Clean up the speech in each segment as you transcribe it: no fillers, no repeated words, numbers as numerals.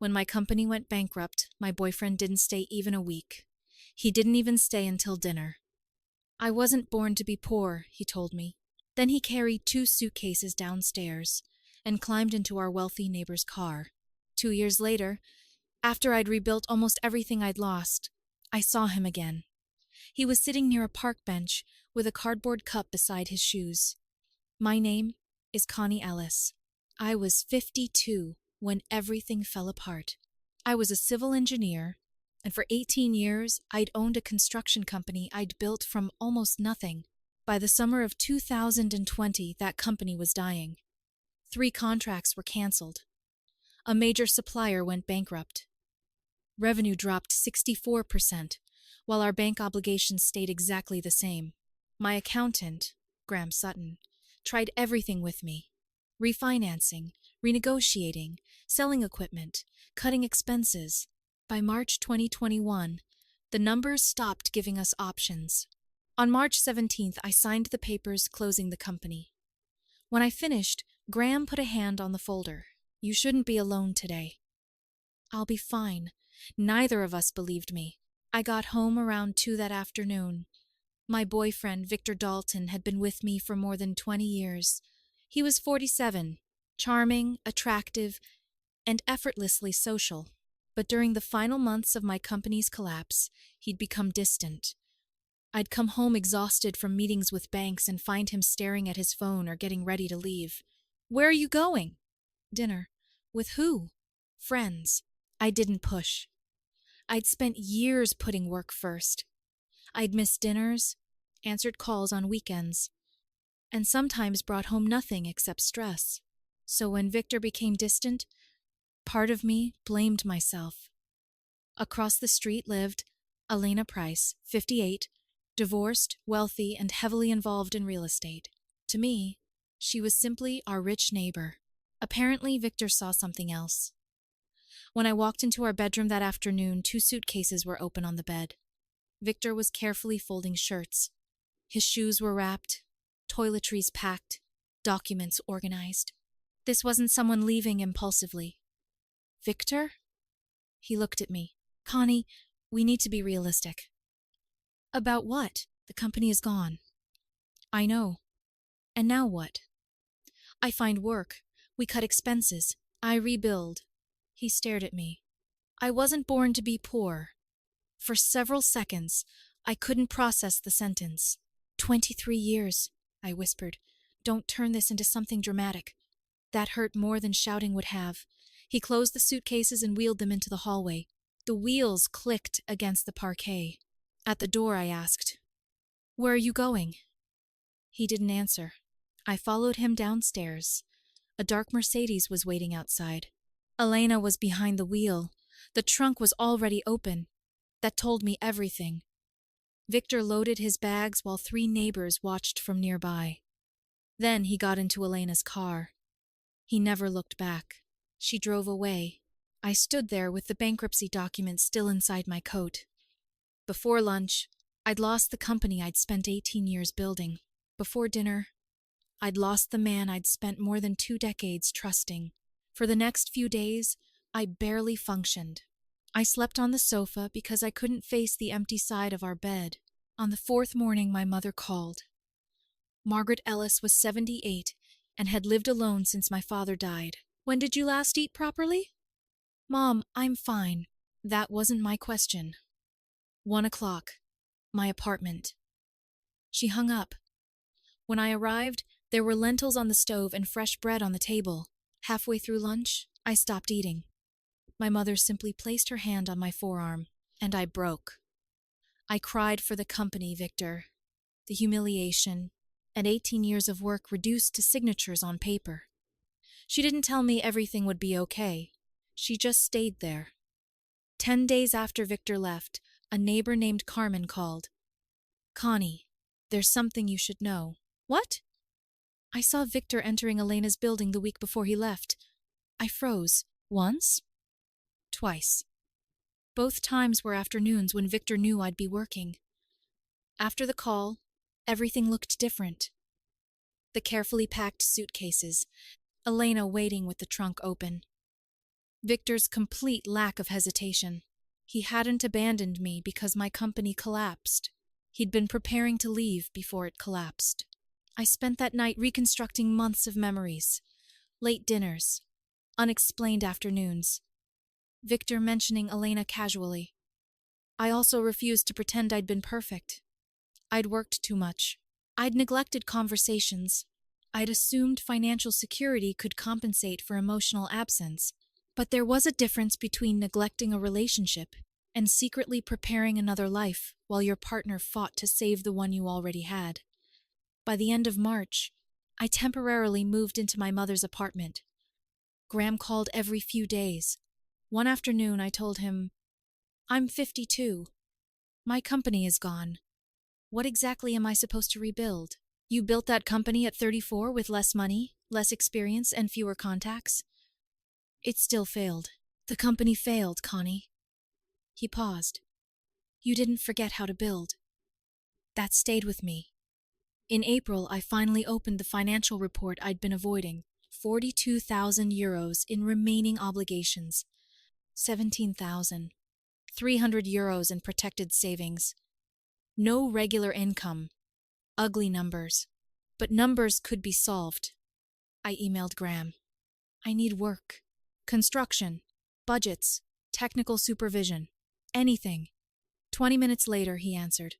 When my company went bankrupt, my boyfriend didn't stay even a week. He didn't even stay until dinner. I wasn't born to be poor, he told me. Then he carried 2 suitcases downstairs and climbed into our wealthy neighbor's car. 2 years later, after I'd rebuilt almost everything I'd lost, I saw him again. He was sitting near a park bench with a cardboard cup beside his shoes. My name is Connie Ellis. I was 52 when everything fell apart. I was a civil engineer, and for 18 years I'd owned a construction company I'd built from almost nothing. By the summer of 2020, that company was dying. 3 contracts were canceled. A major supplier went bankrupt. Revenue dropped 64%, while our bank obligations stayed exactly the same. My accountant, Graham Sutton, tried everything with me. Refinancing, renegotiating, selling equipment, cutting expenses. By March 2021, the numbers stopped giving us options. On March 17th, I signed the papers closing the company. When I finished, Graham put a hand on the folder. You shouldn't be alone today. I'll be fine. Neither of us believed me. I got home around 2 that afternoon. My boyfriend, Victor Dalton, had been with me for more than 20 years. He was 47, charming, attractive, and effortlessly social. But during the final months of my company's collapse, he'd become distant. I'd come home exhausted from meetings with banks and find him staring at his phone or getting ready to leave. Where are you going? Dinner. With who? Friends. I didn't push. I'd spent years putting work first. I'd missed dinners, answered calls on weekends, and sometimes brought home nothing except stress. So when Victor became distant, part of me blamed myself. Across the street lived Elena Price, 58, divorced, wealthy, and heavily involved in real estate. To me, she was simply our rich neighbor. Apparently, Victor saw something else. When I walked into our bedroom that afternoon, 2 suitcases were open on the bed. Victor was carefully folding shirts. His shoes were wrapped, toiletries packed, documents organized. This wasn't someone leaving impulsively. Victor? He looked at me. Connie, we need to be realistic. About what? The company is gone. I know. And now what? I find work. We cut expenses. I rebuild. He stared at me. I wasn't born to be poor. For several seconds, I couldn't process the sentence. 23 years, I whispered. Don't turn this into something dramatic. That hurt more than shouting would have. He closed the suitcases and wheeled them into the hallway. The wheels clicked against the parquet. At the door, I asked, Where are you going? He didn't answer. I followed him downstairs. A dark Mercedes was waiting outside. Elena was behind the wheel. The trunk was already open. That told me everything. Victor loaded his bags while 3 neighbors watched from nearby. Then he got into Elena's car. He never looked back. She drove away. I stood there with the bankruptcy documents still inside my coat. Before lunch, I'd lost the company I'd spent 18 years building. Before dinner, I'd lost the man I'd spent more than 2 decades trusting. For the next few days, I barely functioned. I slept on the sofa because I couldn't face the empty side of our bed. On the 4th morning, my mother called. Margaret Ellis was 78 and had lived alone since my father died. When did you last eat properly? Mom, I'm fine. That wasn't my question. 1 o'clock. My apartment. She hung up. When I arrived, there were lentils on the stove and fresh bread on the table. Halfway through lunch, I stopped eating. My mother simply placed her hand on my forearm, and I broke. I cried for the company, Victor. The humiliation, and 18 years of work reduced to signatures on paper. She didn't tell me everything would be okay. She just stayed there. 10 days after Victor left, a neighbor named Carmen called. Connie, there's something you should know. What? I saw Victor entering Elena's building the week before he left. I froze. Once? Twice. Both times were afternoons when Victor knew I'd be working. After the call, everything looked different. The carefully packed suitcases, Elena waiting with the trunk open. Victor's complete lack of hesitation. He hadn't abandoned me because my company collapsed. He'd been preparing to leave before it collapsed. I spent that night reconstructing months of memories, late dinners, unexplained afternoons, Victor mentioning Elena casually. I also refused to pretend I'd been perfect. I'd worked too much. I'd neglected conversations. I'd assumed financial security could compensate for emotional absence. But there was a difference between neglecting a relationship and secretly preparing another life while your partner fought to save the one you already had. By the end of March, I temporarily moved into my mother's apartment. Graham called every few days. One afternoon, I told him, "I'm 52. My company is gone. What exactly am I supposed to rebuild? You built that company at 34 with less money, less experience, and fewer contacts? It still failed. The company failed, Connie." He paused. "You didn't forget how to build." That stayed with me. In April, I finally opened the financial report I'd been avoiding. 42,000 euros in remaining obligations. 17,300 euros in protected savings. No regular income. Ugly numbers. But numbers could be solved. I emailed Graham. I need work. Construction. Budgets. Technical supervision. Anything. 20 minutes later, he answered.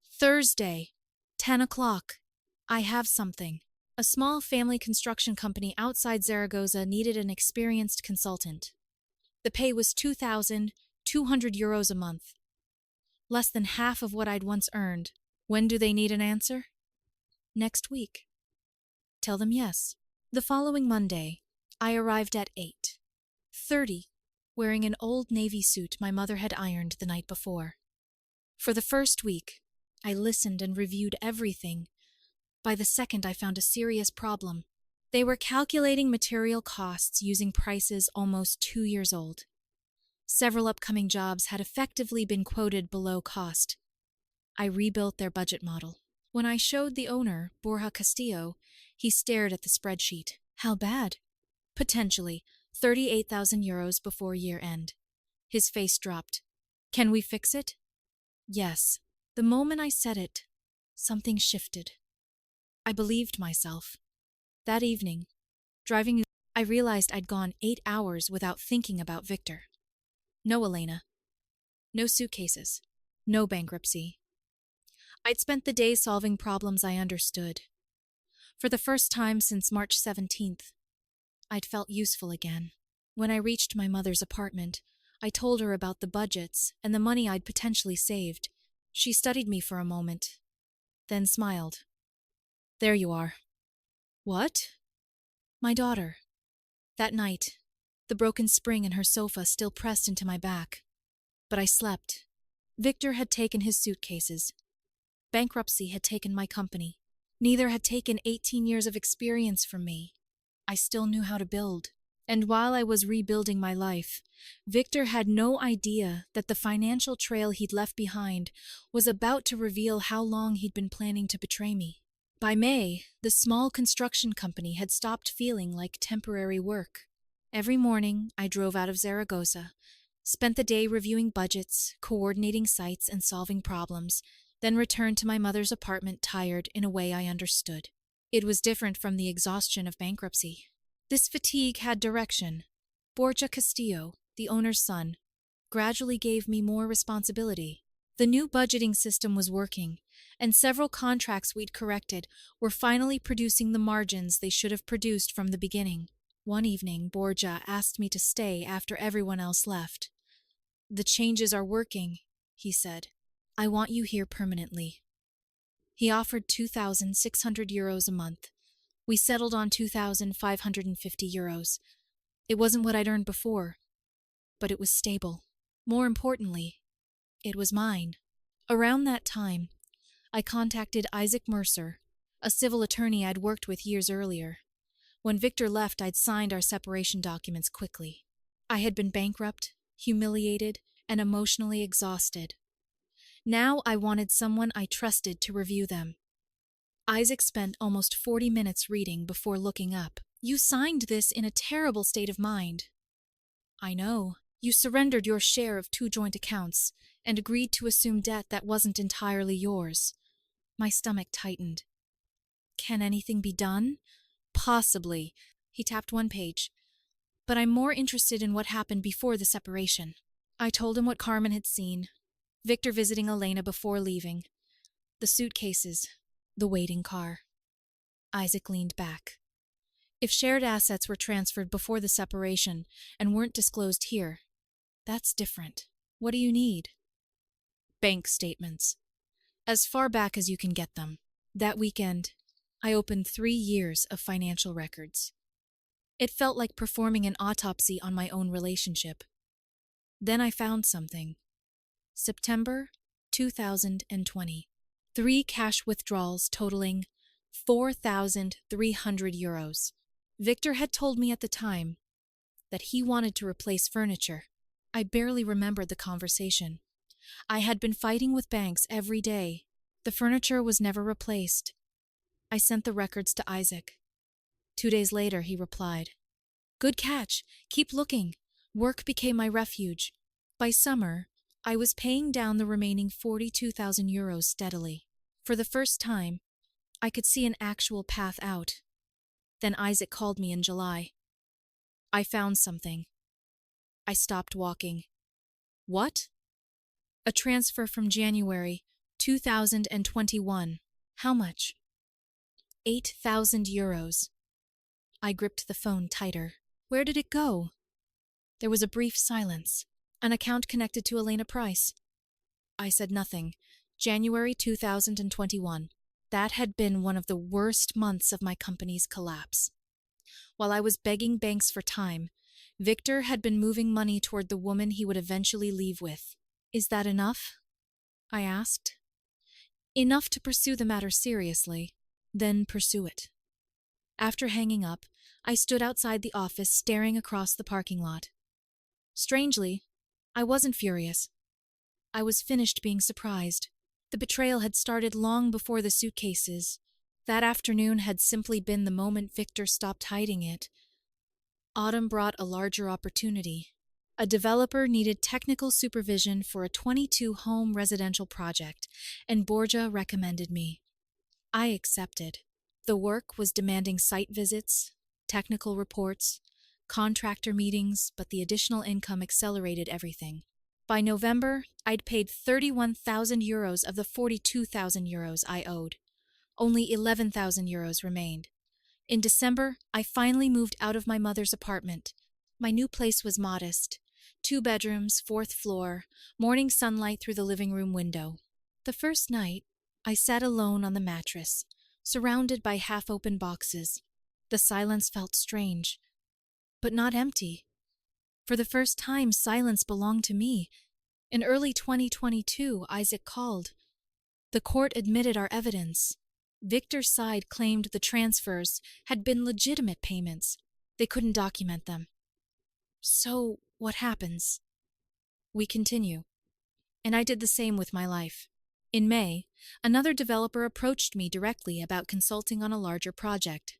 "Thursday, 10 o'clock. I have something." A small family construction company outside Zaragoza needed an experienced consultant. The pay was 2,200 euros a month. Less than half of what I'd once earned. When do they need an answer? Next week. Tell them yes. The following Monday, I arrived at 8:30, wearing an old navy suit my mother had ironed the night before. For the first week, I listened and reviewed everything. By the second, I found a serious problem. They were calculating material costs using prices almost 2 years old. Several upcoming jobs had effectively been quoted below cost. I rebuilt their budget model. When I showed the owner, Borja Castillo, he stared at the spreadsheet. How bad? Potentially 38,000 euros before year end. His face dropped. Can we fix it? Yes. The moment I said it, something shifted. I believed myself. That evening, driving, I realized I'd gone 8 hours without thinking about Victor. No Elena. No suitcases. No bankruptcy. I'd spent the day solving problems I understood. For the first time since March 17th, I'd felt useful again. When I reached my mother's apartment, I told her about the budgets and the money I'd potentially saved. She studied me for a moment, then smiled. "There you are." "What?" "My daughter." That night, the broken spring in her sofa still pressed into my back. But I slept. Victor had taken his suitcases. Bankruptcy had taken my company. Neither had taken 18 years of experience from me. I still knew how to build. And while I was rebuilding my life, Victor had no idea that the financial trail he'd left behind was about to reveal how long he'd been planning to betray me. By May, the small construction company had stopped feeling like temporary work. Every morning, I drove out of Zaragoza, spent the day reviewing budgets, coordinating sites, and solving problems, then returned to my mother's apartment tired in a way I understood. It was different from the exhaustion of bankruptcy. This fatigue had direction. Borja Castillo, the owner's son, gradually gave me more responsibility. The new budgeting system was working, and several contracts we'd corrected were finally producing the margins they should have produced from the beginning. One evening, Borja asked me to stay after everyone else left. "The changes are working," he said. "I want you here permanently." He offered 2,600 euros a month. We settled on 2,550 euros. It wasn't what I'd earned before, but it was stable. More importantly, it was mine. Around that time, I contacted Isaac Mercer, a civil attorney I'd worked with years earlier. When Victor left, I'd signed our separation documents quickly. I had been bankrupt, humiliated, and emotionally exhausted. Now I wanted someone I trusted to review them. Isaac spent almost 40 minutes reading before looking up. "You signed this in a terrible state of mind." I know. You surrendered your share of 2 joint accounts and agreed to assume debt that wasn't entirely yours. My stomach tightened. Can anything be done? Possibly. He tapped one page. But I'm more interested in what happened before the separation. I told him what Carmen had seen. Victor visiting Elena before leaving. The suitcases. The waiting car. Isaac leaned back. If shared assets were transferred before the separation and weren't disclosed here, that's different. What do you need? Bank statements. As far back as you can get them. That weekend, I opened 3 years of financial records. It felt like performing an autopsy on my own relationship. Then I found something. September 2020. 3 cash withdrawals totaling 4,300 euros. Victor had told me at the time that he wanted to replace furniture. I barely remembered the conversation. I had been fighting with banks every day. The furniture was never replaced. I sent the records to Isaac. 2 days later, he replied, "Good catch. Keep looking. Work became my refuge. By summer, I was paying down the remaining 42,000 euros steadily. For the first time, I could see an actual path out. Then Isaac called me in July. I found something. I stopped walking. What? A transfer from January 2021. How much? 8,000 euros. I gripped the phone tighter. Where did it go? There was a brief silence. An account connected to Elena Price. I said nothing. January 2021. That had been one of the worst months of my company's collapse. While I was begging banks for time, Victor had been moving money toward the woman he would eventually leave with. Is that enough? I asked. Enough to pursue the matter seriously, then pursue it. After hanging up, I stood outside the office staring across the parking lot. Strangely, I wasn't furious. I was finished being surprised. The betrayal had started long before the suitcases. That afternoon had simply been the moment Victor stopped hiding it. Autumn brought a larger opportunity. A developer needed technical supervision for a 22-home residential project, and Borja recommended me. I accepted. The work was demanding site visits, technical reports, contractor meetings, but the additional income accelerated everything. By November, I'd paid 31,000 euros of the 42,000 euros I owed. Only 11,000 euros remained. In December, I finally moved out of my mother's apartment. My new place was modest. 2 bedrooms, 4th floor, morning sunlight through the living room window. The first night, I sat alone on the mattress, surrounded by half-open boxes. The silence felt strange, but not empty. For the first time, silence belonged to me. In early 2022, Isaac called. The court admitted our evidence. Victor's side claimed the transfers had been legitimate payments. They couldn't document them. So, what happens? We continue. And I did the same with my life. In May, another developer approached me directly about consulting on a larger project.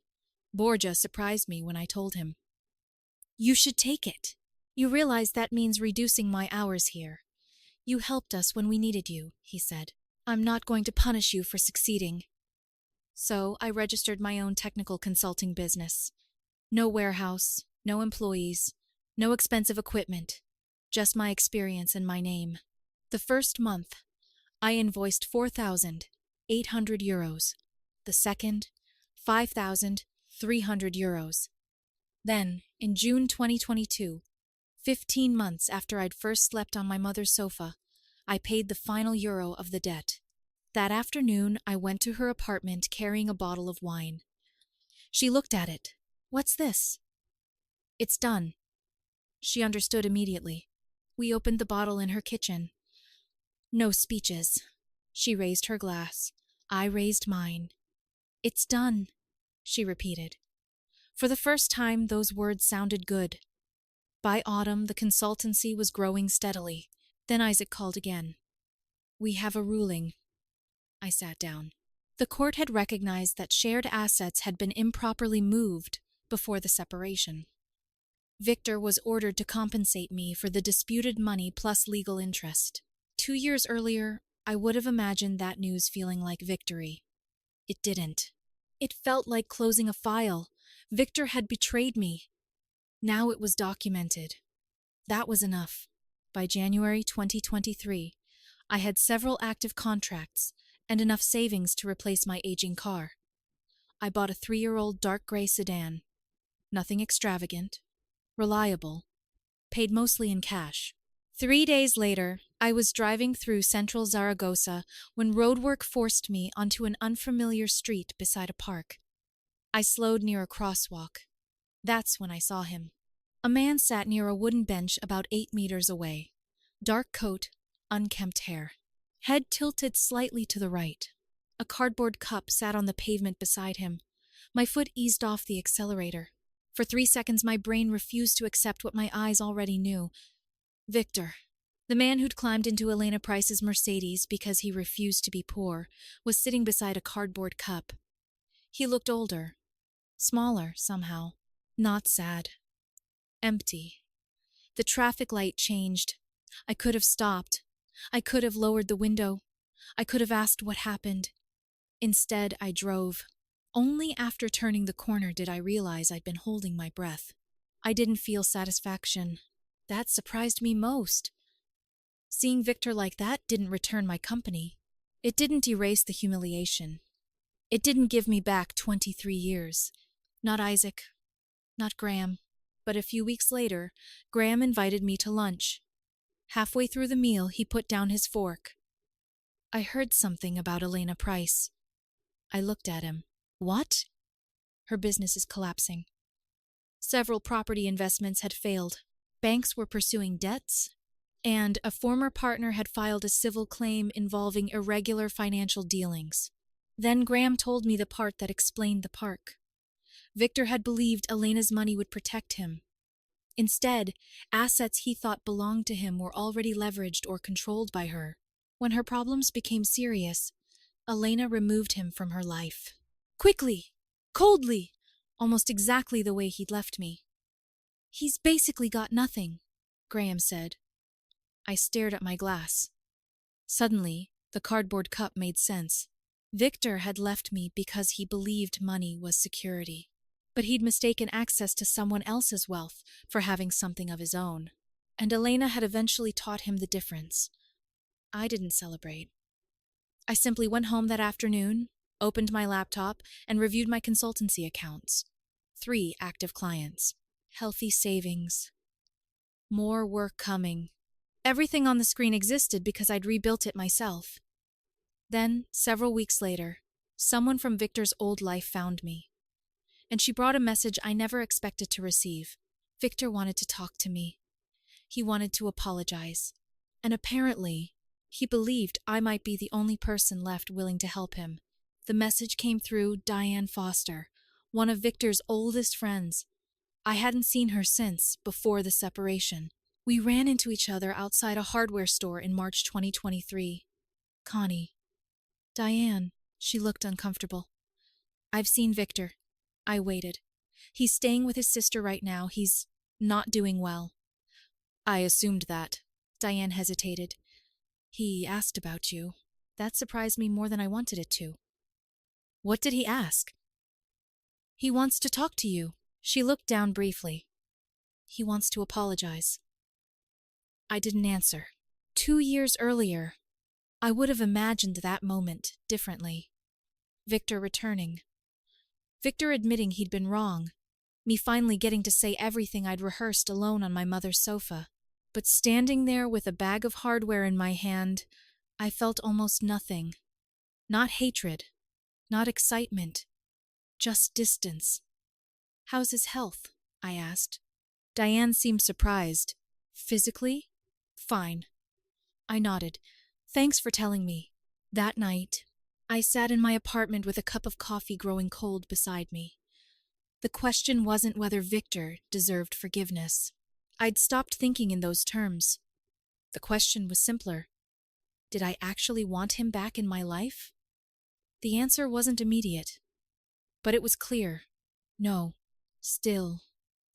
Borja surprised me when I told him. You should take it. You realize that means reducing my hours here. You helped us when we needed you, he said. I'm not going to punish you for succeeding. So I registered my own technical consulting business. No warehouse, no employees, no expensive equipment, just my experience and my name. The first month, I invoiced 4,800 euros. The second, 5,300 euros. Then, in June 2022, 15 months after I'd first slept on my mother's sofa, I paid the final euro of the debt. That afternoon, I went to her apartment carrying a bottle of wine. She looked at it. What's this? It's done. She understood immediately. We opened the bottle in her kitchen. No speeches. She raised her glass. I raised mine. It's done, she repeated. For the first time, those words sounded good. By autumn, the consultancy was growing steadily. Then Isaac called again. We have a ruling. I sat down. The court had recognized that shared assets had been improperly moved before the separation. Victor was ordered to compensate me for the disputed money plus legal interest. 2 years earlier, I would have imagined that news feeling like victory. It didn't. It felt like closing a file. Victor had betrayed me. Now it was documented. That was enough. By January 2023, I had several active contracts and enough savings to replace my aging car. I bought a 3-year-old dark gray sedan. Nothing extravagant. Reliable. Paid mostly in cash. 3 days later, I was driving through central Zaragoza when roadwork forced me onto an unfamiliar street beside a park. I slowed near a crosswalk. That's when I saw him. A man sat near a wooden bench about 8 meters away. Dark coat, unkempt hair. Head tilted slightly to the right. A cardboard cup sat on the pavement beside him. My foot eased off the accelerator. For 3 seconds, my brain refused to accept what my eyes already knew. Victor, the man who'd climbed into Elena Price's Mercedes because he refused to be poor, was sitting beside a cardboard cup. He looked older. Smaller, somehow. Not sad. Empty. The traffic light changed. I could have stopped. I could have lowered the window. I could have asked what happened. Instead, I drove. Only after turning the corner did I realize I'd been holding my breath. I didn't feel satisfaction. That surprised me most. Seeing Victor like that didn't return my company. It didn't erase the humiliation. It didn't give me back 23 years. Not Isaac. Not Graham. But a few weeks later, Graham invited me to lunch. Halfway through the meal, he put down his fork. I heard something about Elena Price. I looked at him. What? Her business is collapsing. Several property investments had failed. Banks were pursuing debts, and a former partner had filed a civil claim involving irregular financial dealings. Then Graham told me the part that explained the park. Victor had believed Elena's money would protect him. Instead, assets he thought belonged to him were already leveraged or controlled by her. When her problems became serious, Elena removed him from her life. Quickly, coldly, almost exactly the way he'd left me. He's basically got nothing, Graham said. I stared at my glass. Suddenly, the cardboard cup made sense. Victor had left me because he believed money was security. But he'd mistaken access to someone else's wealth for having something of his own. And Elena had eventually taught him the difference. I didn't celebrate. I simply went home that afternoon, opened my laptop, and reviewed my consultancy accounts. 3 active clients. Healthy savings. More work coming. Everything on the screen existed because I'd rebuilt it myself. Then, several weeks later, someone from Victor's old life found me. And she brought a message I never expected to receive. Victor wanted to talk to me. He wanted to apologize. And apparently, he believed I might be the only person left willing to help him. The message came through Diane Foster, one of Victor's oldest friends. I hadn't seen her since, before the separation. We ran into each other outside a hardware store in March 2023. Connie. Diane. She looked uncomfortable. I've seen Victor. I waited. He's staying with his sister right now. He's not doing well. I assumed that. Diane hesitated. He asked about you. That surprised me more than I wanted it to. What did he ask? He wants to talk to you. She looked down briefly. He wants to apologize. I didn't answer. 2 years earlier, I would have imagined that moment differently. Victor returning. Victor admitting he'd been wrong. Me finally getting to say everything I'd rehearsed alone on my mother's sofa. But standing there with a bag of hardware in my hand, I felt almost nothing. Not hatred. Not excitement. Just distance. How's his health? I asked. Diane seemed surprised. Physically? Fine. I nodded. Thanks for telling me. That night, I sat in my apartment with a cup of coffee growing cold beside me. The question wasn't whether Victor deserved forgiveness. I'd stopped thinking in those terms. The question was simpler. Did I actually want him back in my life? The answer wasn't immediate. But it was clear. No. Still.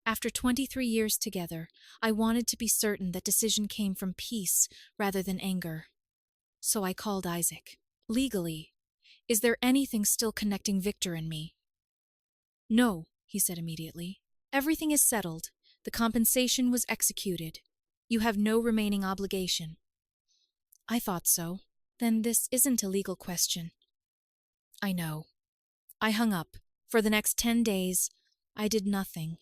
After 23 years together, I wanted to be certain that decision came from peace rather than anger. So I called Isaac. Legally, is there anything still connecting Victor and me? No, he said immediately. Everything is settled. The compensation was executed. You have no remaining obligation. I thought so. Then this isn't a legal question. I know. I hung up. For the next 10 days, I did nothing.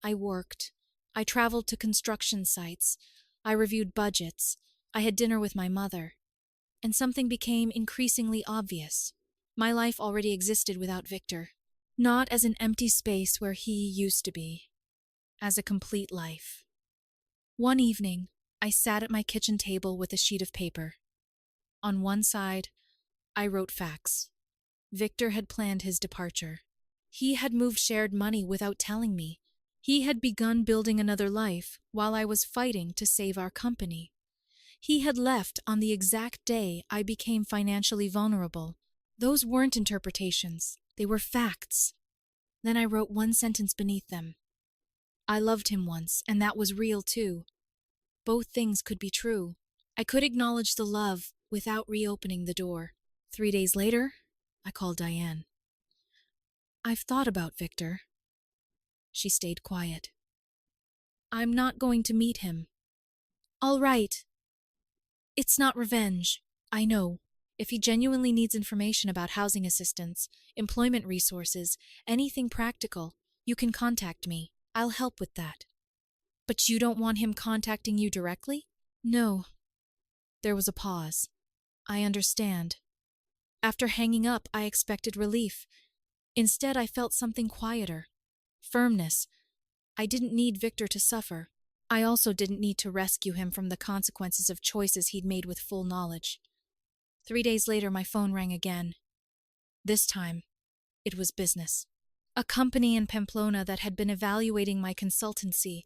I worked. I traveled to construction sites. I reviewed budgets. I had dinner with my mother. And something became increasingly obvious. My life already existed without Victor. Not as an empty space where he used to be. As a complete life. One evening, I sat at my kitchen table with a sheet of paper. On one side, I wrote facts. Victor had planned his departure. He had moved shared money without telling me. He had begun building another life while I was fighting to save our company. He had left on the exact day I became financially vulnerable. Those weren't interpretations. They were facts. Then I wrote one sentence beneath them. I loved him once, and that was real too. Both things could be true. I could acknowledge the love without reopening the door. 3 days later, I called Diane. I've thought about Victor. She stayed quiet. I'm not going to meet him. All right. It's not revenge. I know. If he genuinely needs information about housing assistance, employment resources, anything practical, you can contact me. I'll help with that. But you don't want him contacting you directly? No. There was a pause. I understand. After hanging up, I expected relief. Instead, I felt something quieter. Firmness. I didn't need Victor to suffer. I also didn't need to rescue him from the consequences of choices he'd made with full knowledge. 3 days later, my phone rang again. This time, it was business. A company in Pamplona that had been evaluating my consultancy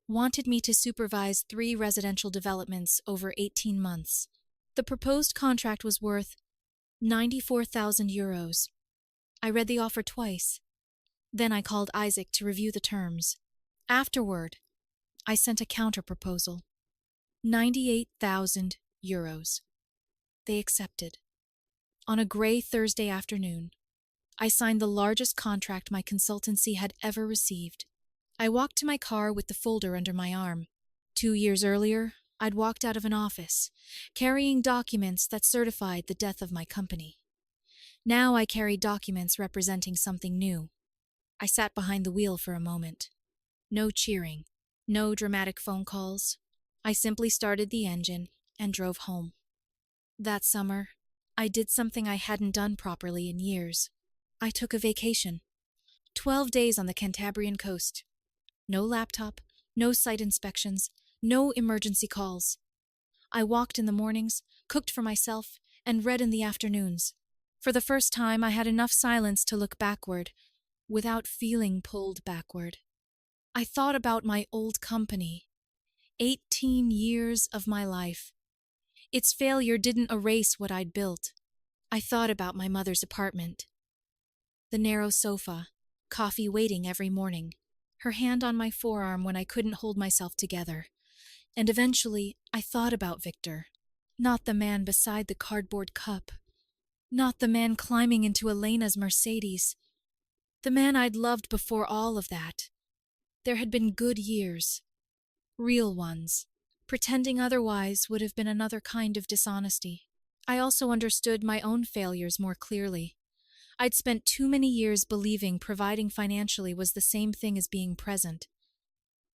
wanted me to supervise 3 residential developments over 18 months. The proposed contract was worth 94,000 euros. I read the offer twice. Then I called Isaac to review the terms. Afterward, I sent a counter-proposal. 98,000 euros. They accepted. On a gray Thursday afternoon, I signed the largest contract my consultancy had ever received. I walked to my car with the folder under my arm. 2 years earlier, I'd walked out of an office, carrying documents that certified the death of my company. Now I carried documents representing something new. I sat behind the wheel for a moment. No cheering, no dramatic phone calls. I simply started the engine and drove home. That summer, I did something I hadn't done properly in years. I took a vacation. 12 days on the Cantabrian coast. No laptop, no site inspections, no emergency calls. I walked in the mornings, cooked for myself, and read in the afternoons. For the first time, I had enough silence to look backward, without feeling pulled backward. I thought about my old company. 18 years of my life. Its failure didn't erase what I'd built. I thought about my mother's apartment. The narrow sofa, coffee waiting every morning, her hand on my forearm when I couldn't hold myself together. And eventually, I thought about Victor. Not the man beside the cardboard cup. Not the man climbing into Elena's Mercedes. The man I'd loved before all of that. There had been good years. Real ones. Pretending otherwise would have been another kind of dishonesty. I also understood my own failures more clearly. I'd spent too many years believing providing financially was the same thing as being present.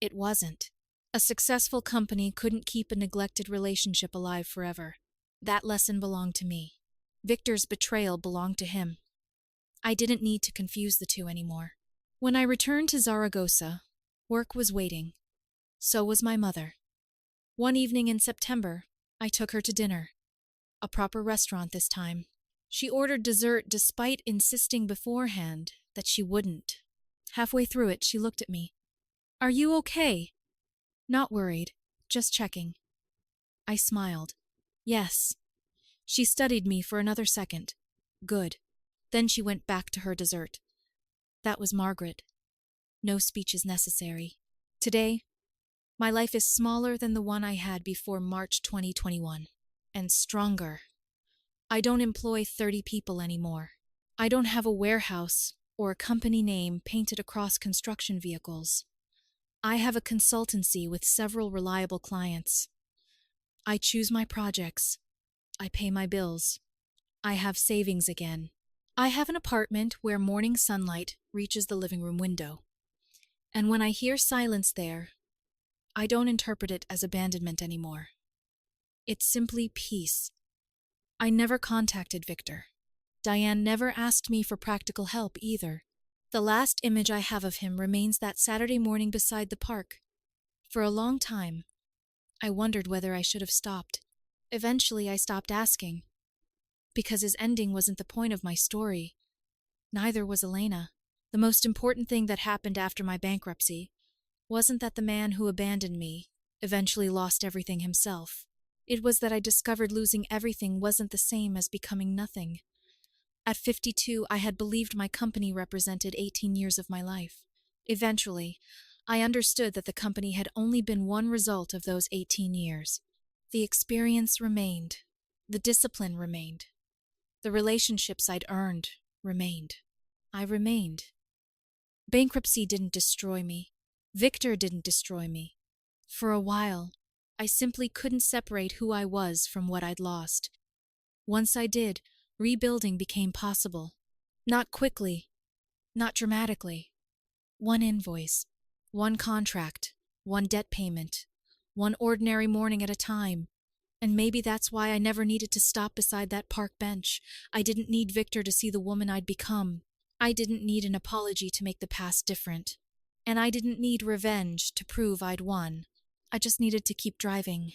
It wasn't. A successful company couldn't keep a neglected relationship alive forever. That lesson belonged to me. Victor's betrayal belonged to him. I didn't need to confuse the two anymore. When I returned to Zaragoza, work was waiting. So was my mother. One evening in September, I took her to dinner. A proper restaurant this time. She ordered dessert despite insisting beforehand that she wouldn't. Halfway through it, she looked at me. Are you okay? Not worried, just checking. I smiled. Yes. She studied me for another second. Good. Then she went back to her dessert. That was Margaret. No speech is necessary. Today, my life is smaller than the one I had before March 2021, and stronger. I don't employ 30 people anymore. I don't have a warehouse or a company name painted across construction vehicles. I have a consultancy with several reliable clients. I choose my projects. I pay my bills. I have savings again. I have an apartment where morning sunlight reaches the living room window. And when I hear silence there, I don't interpret it as abandonment anymore. It's simply peace. I never contacted Victor. Diane never asked me for practical help either. The last image I have of him remains that Saturday morning beside the park. For a long time, I wondered whether I should have stopped. Eventually, I stopped asking. Because his ending wasn't the point of my story. Neither was Elena. The most important thing that happened after my bankruptcy wasn't that the man who abandoned me eventually lost everything himself. It was that I discovered losing everything wasn't the same as becoming nothing. At 52, I had believed my company represented 18 years of my life. Eventually, I understood that the company had only been one result of those 18 years. The experience remained. The discipline remained. The relationships I'd earned remained. I remained. Bankruptcy didn't destroy me. Victor didn't destroy me. For a while, I simply couldn't separate who I was from what I'd lost. Once I did, rebuilding became possible. Not quickly, not dramatically. One invoice, one contract, one debt payment, one ordinary morning at a time. And maybe that's why I never needed to stop beside that park bench. I didn't need Victor to see the woman I'd become. I didn't need an apology to make the past different. And I didn't need revenge to prove I'd won. I just needed to keep driving.